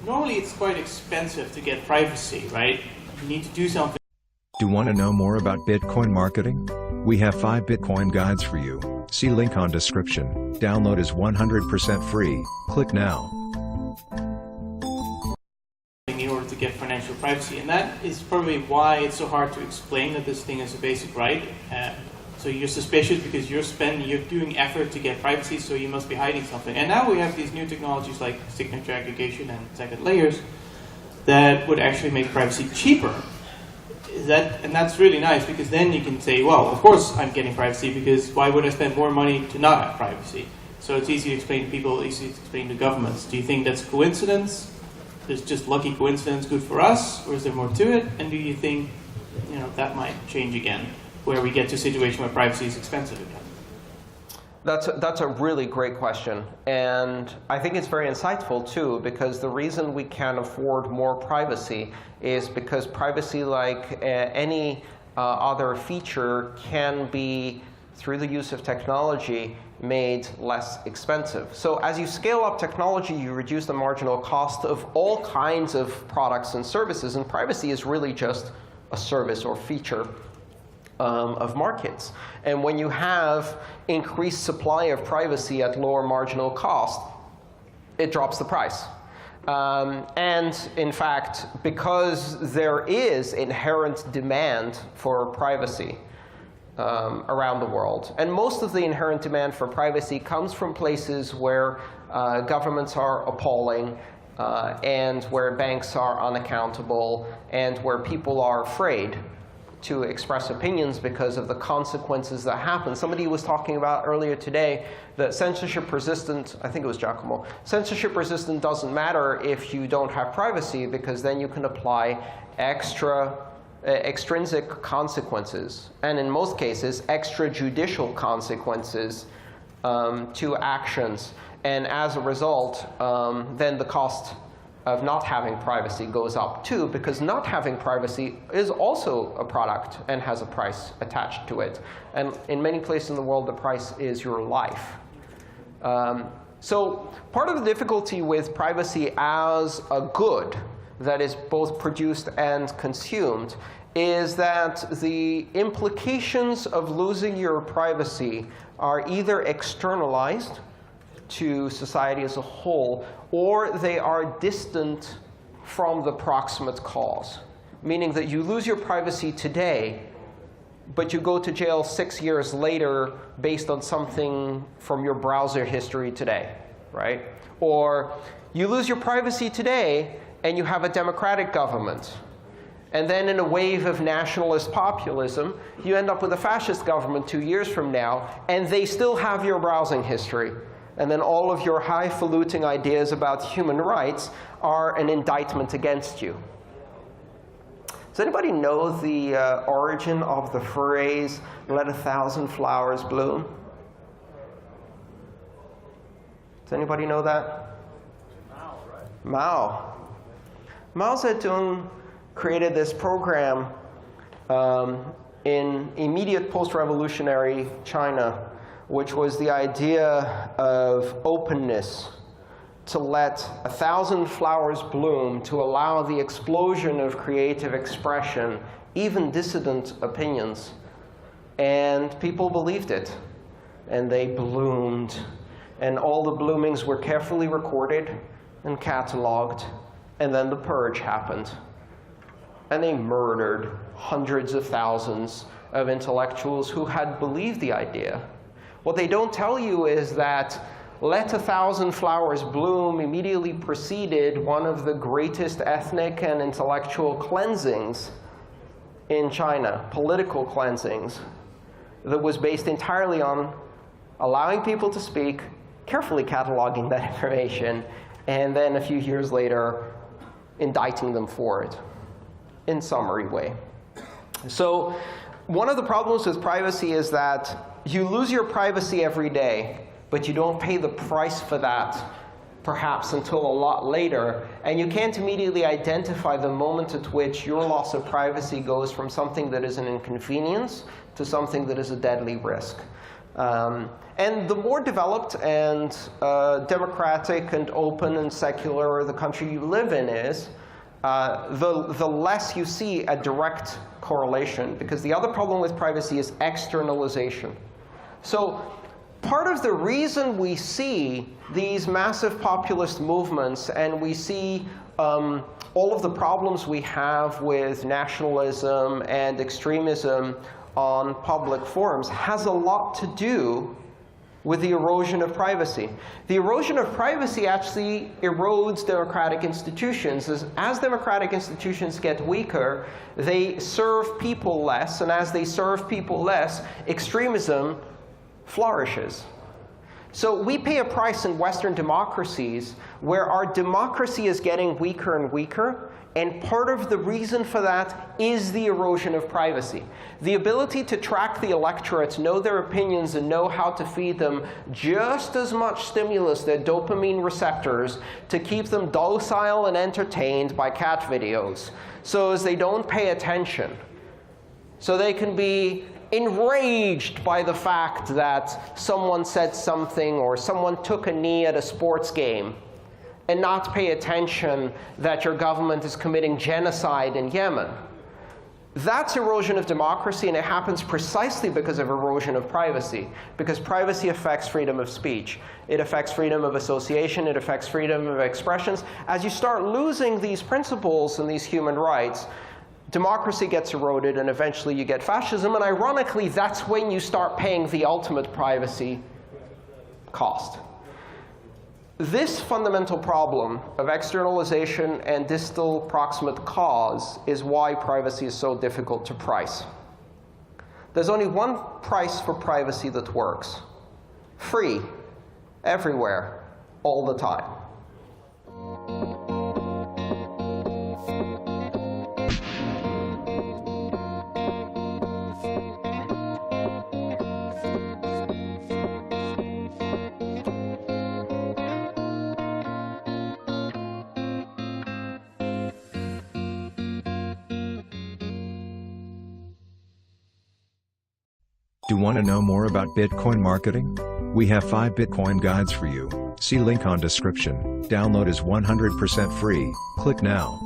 normally it's quite expensive to get privacy, right? You need to do something. Do you want to know more about Bitcoin marketing? We have 5 Bitcoin guides for you. See link on description. Download is 100% free. Click now. In order to get financial privacy, and that is probably why it's so hard to explain that this thing is a basic right. So you're suspicious because you're doing effort to get privacy, so you must be hiding something. And now we have these new technologies like signature aggregation and second layers that would actually make privacy cheaper. And that's really nice, because then you can say, well, of course I'm getting privacy, because why would I spend more money to not have privacy? So it's easy to explain to people, easy to explain to governments. Do you think that's coincidence? Is just lucky coincidence good for us, or is there more to it? And do you think that might change again, where we get to a situation where privacy is expensive again? That's a really great question, and I think it's very insightful too, because the reason we can afford more privacy is because privacy, like any other feature, can be, through the use of technology, made less expensive. So as you scale up technology, you reduce the marginal cost of all kinds of products and services, and privacy is really just a service or feature of markets. And when you have increased supply of privacy at lower marginal cost, it drops the price. And in fact, because there is inherent demand for privacy around the world, and most of the inherent demand for privacy comes from places where governments are appalling, and where banks are unaccountable, and where people are afraid to express opinions because of the consequences that happen. Somebody was talking about earlier today that censorship resistant, I think it was Giacomo, censorship resistant doesn't matter if you don't have privacy, because then you can apply extrinsic consequences, and in most cases, extrajudicial consequences to actions. And as a result, then the cost of not having privacy goes up too, because not having privacy is also a product and has a price attached to it. And in many places in the world, the price is your life. So part of the difficulty with privacy as a good that is both produced and consumed is that the implications of losing your privacy are either externalized to society as a whole, or they are distant from the proximate cause. Meaning that you lose your privacy today, but you go to jail 6 years later based on something from your browser history today, right? Or you lose your privacy today, and you have a democratic government. And then in a wave of nationalist populism, you end up with a fascist government 2 years from now, and they still have your browsing history. And then all of your highfalutin ideas about human rights are an indictment against you. Does anybody know the origin of the phrase, "let 1,000 flowers bloom"? Does anybody know that? Mao, right? Mao. Mao Zedong created this program in immediate post-revolutionary China, which was the idea of openness, to let 1,000 flowers bloom, to allow the explosion of creative expression, even dissident opinions. And people believed it, and they bloomed. And all the bloomings were carefully recorded and cataloged, and then the purge happened. And they murdered hundreds of thousands of intellectuals who had believed the idea. What they don't tell you is that "let 1,000 flowers bloom" immediately preceded one of the greatest ethnic and intellectual cleansings in China, political cleansings, that was based entirely on allowing people to speak, carefully cataloging that information, and then a few years later, indicting them for it in summary way. So one of the problems with privacy is that you lose your privacy every day, but you don't pay the price for that perhaps until a lot later, and you can't immediately identify the moment at which your loss of privacy goes from something that is an inconvenience to something that is a deadly risk. And the more developed and democratic and open and secular the country you live in is, the less you see a direct correlation. Because the other problem with privacy is externalization. So part of the reason we see these massive populist movements and we see all of the problems we have with nationalism and extremism on public forums has a lot to do with the erosion of privacy. The erosion of privacy actually erodes democratic institutions. As democratic institutions get weaker, they serve people less, and as they serve people less, extremism flourishes. So we pay a price in Western democracies where our democracy is getting weaker and weaker, and part of the reason for that is the erosion of privacy. The ability to track the electorate, know their opinions, and know how to feed them just as much stimulus, their dopamine receptors, to keep them docile and entertained by cat videos, so as they don't pay attention. So they can be enraged by the fact that someone said something or someone took a knee at a sports game, and not pay attention that your government is committing genocide in Yemen. That's erosion of democracy, and it happens precisely because of erosion of privacy, because privacy affects freedom of speech. It affects freedom of association. It affects freedom of expressions. As you start losing these principles and these human rights, democracy gets eroded, and eventually you get fascism. And ironically, that's when you start paying the ultimate privacy cost. This fundamental problem of externalization and distal proximate cause is why privacy is so difficult to price. There's only one price for privacy that works: free, everywhere, all the time. Do you want to know more about Bitcoin marketing? We have 5 Bitcoin guides for you. See link on description. Download is 100% free. Click now.